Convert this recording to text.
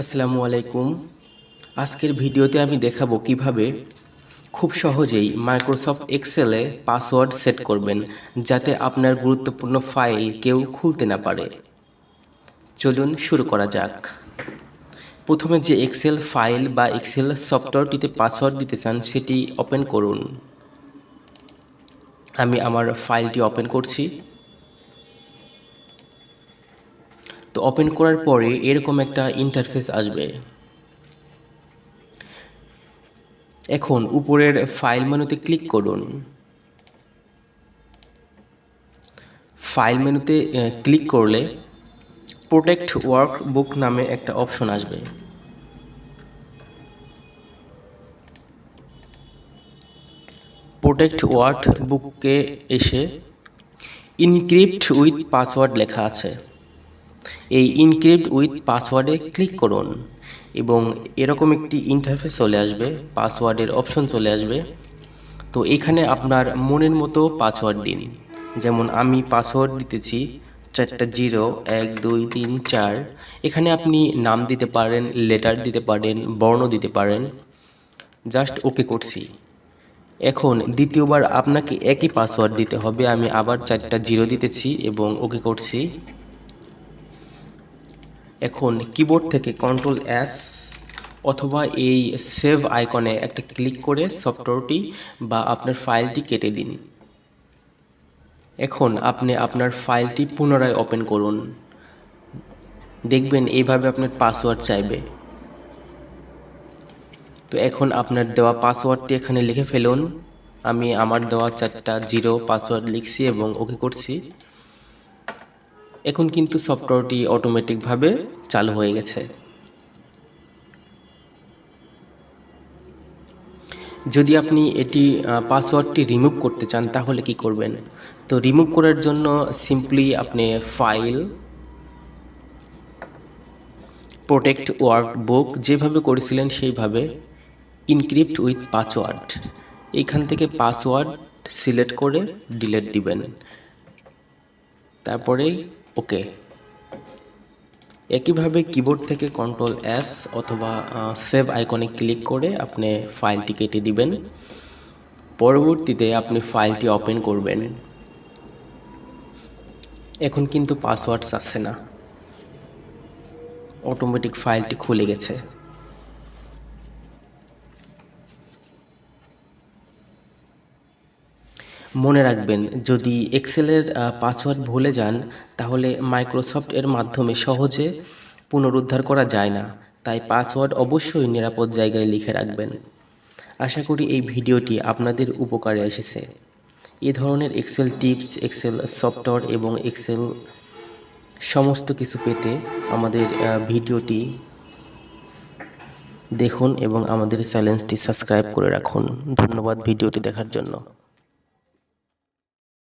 আসসালামু আলাইকুম। আজকের ভিডিওতে আমি দেখাবো কিভাবে খুব সহজেই মাইক্রোসফট এক্সেলে পাসওয়ার্ড সেট করবেন যাতে আপনার গুরুত্বপূর্ণ ফাইল কেউ খুলতে না পারে। চলুন শুরু করা যাক। প্রথমে যে এক্সেল ফাইল বা এক্সেল সফটওয়্যারটিতে পাসওয়ার্ড দিতে চান সেটি ওপেন করুন। আমি আমার ফাইলটি ওপেন করছি। তো ওপেন করার পরে এরকম একটা ইন্টারফেস আসবে। এখন উপরের ফাইল মেনুতে ক্লিক করুন। ফাইল মেনুতে ক্লিক করলে প্রোটেক্ট ওয়ার্কবুক নামে একটা অপশন আসবে। প্রোটেক্ট ওয়ার্কবুকে এসে ইনক্রিপ্ট উইথ পাসওয়ার্ড লেখা আছে। এই ইনক্রিপ্ট উইথ পাসওয়ার্ডে ক্লিক করুন এবং এরকম একটি ইন্টারফেস চলে আসবে, পাসওয়ার্ডের অপশন চলে আসবে। তো এখানে আপনার মনের মতো পাসওয়ার্ড দিন। যেমন আমি পাসওয়ার্ড দিতেছি 4টা 0 1 2 3 4। এখানে আপনি নাম দিতে পারেন, লেটার দিতে পারেন, বর্ণ দিতে পারেন। জাস্ট ওকে করছি। এখন দ্বিতীয়বার আপনাকে একই পাসওয়ার্ড দিতে হবে। আমি আবার 4টা 0 দিতেছি এবং ওকে করছি। এখন কিবোর্ড থেকে Ctrl+S অথবা এই সেভ আইকনে একটা ক্লিক করে সফটওয়্যারটি বা আপনার ফাইলটি কেটে দিন। এখন আপনি আপনার ফাইলটি পুনরায় ওপেন করুন। দেখবেন এইভাবে আপনার পাসওয়ার্ড চাইবে। তো এখন আপনার দেওয়া পাসওয়ার্ডটি এখানে লিখে ফেলুন। আমি আমার দেওয়া 4টা 0 পাসওয়ার্ড লিখছি এবং ওকে করছি। এখন কিন্তু সফটওয়্যারটি অটোমেটিকভাবে চালু হয়ে গেছে। যদি আপনি এটি পাসওয়ার্ডটি রিমুভ করতে চান তাহলে কি করবেন? তো রিমুভ করার জন্য সিম্পলি আপনি ফাইল, প্রোটেক্ট ওয়ার্কবুক যেভাবে করেছিলেন সেইভাবে ইনক্রিপ্ট উইথ পাসওয়ার্ড, এইখান থেকে পাসওয়ার্ড সিলেক্ট করে ডিলিট দিবেন। তারপরে ওকে। একইভাবে কিবোর্ড থেকে Ctrl+S অথবা সেভ আইকনে ক্লিক করে আপনি ফাইলটি কেটে দিবেন। পরবর্তীতে আপনি ফাইলটি ওপেন করবেন। এখন কিন্তু পাসওয়ার্ড চাচ্ছে না, অটোমেটিক ফাইলটি খুলে গেছে। মনে রাখবেন, যদি এক্সেলের পাসওয়ার্ড ভুলে যান তাহলে মাইক্রোসফট এর মাধ্যমে সহজে পুনরুদ্ধার করা যায় না। তাই পাসওয়ার্ড অবশ্যই নিরাপদ জায়গায় লিখে রাখবেন। আশা করি এই ভিডিওটি আপনাদের উপকারে এসেছে। এ ধরনের এক্সেল টিপস, এক্সেল সফটওয়্যার এবং এক্সেল সমস্ত কিছু পেতে আমাদের ভিডিওটি দেখুন এবং আমাদের চ্যানেলটি সাবস্ক্রাইব করে রাখুন। ধন্যবাদ ভিডিওটি দেখার জন্য।